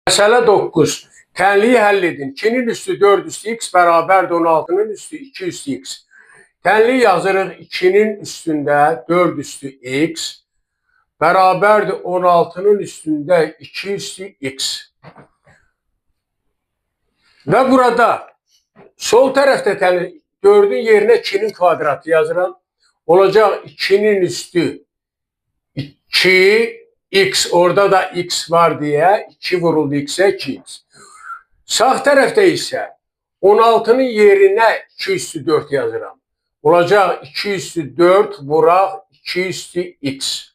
Məsələ 9. Tənliyi həll edin. 2'nin üstü 4 üstü x bərabərdir 16'nın üstü 2 üstü x. Tənliyi yazırıq 2'nin üstündə 4 üstü x bərabərdir 16'nın üstündə 2 üstü x. Və burada sol tərəfdə 4'ün yerinə 2'nin kvadratı yazıram. Olacaq 2'nin üstü 2 x, orada da x var deyə 2 vuruldu x'e 2x. Sağ tərəfdə isə 16'nın yerinə 2 üstü 4 yazıram. Olacaq 2 üstü 4 vuraq 2 üstü x.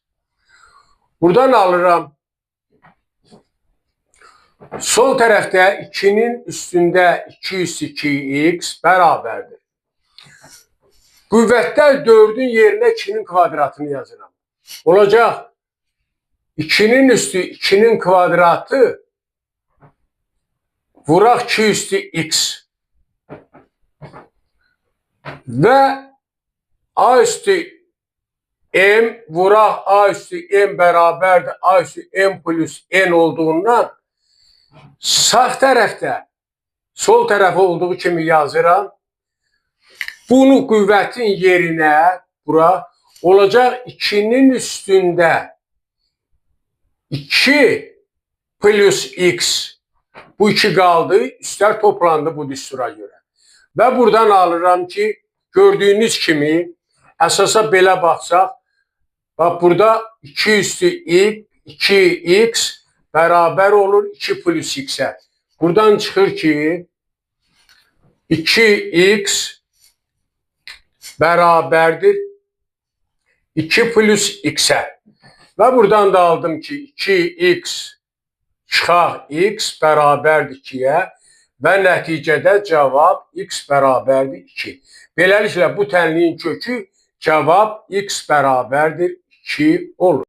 Buradan alıram. Sol tərəfdə 2'nin üstündə 2 üstü 2x bərabərdir. Qüvvətdə 4'ün yerinə 2'nin kvadratını yazıram. Olacaq 2'nin üstü 2'nin kvadratı vuraq 2 üstü x. Və a üstü m vuraq a üstü m bərabərdir a üstü m plus n olduğundan sağ tərəfdə sol tərəfi olduğu kimi yazıram. Bunu qüvvətin yerinə bura olacaq 2'nin üstündə 2 plus x. Bu 2 qaldı. Üstlər toplandı bu düstura görə. Və buradan alıram ki, gördüyünüz kimi əsasa belə baxsaq, bax burada 2 üstü 2x bərabər olur 2 plus x-ə. Buradan çıxır ki 2x bərabərdir 2 plus x-ə. Və buradan da aldım ki 2x çıxaq x bərabərdir 2-yə və nəticədə cavab x bərabərdir 2. Beləliklə bu tənliyin kökü cavab x bərabərdir 2 olur.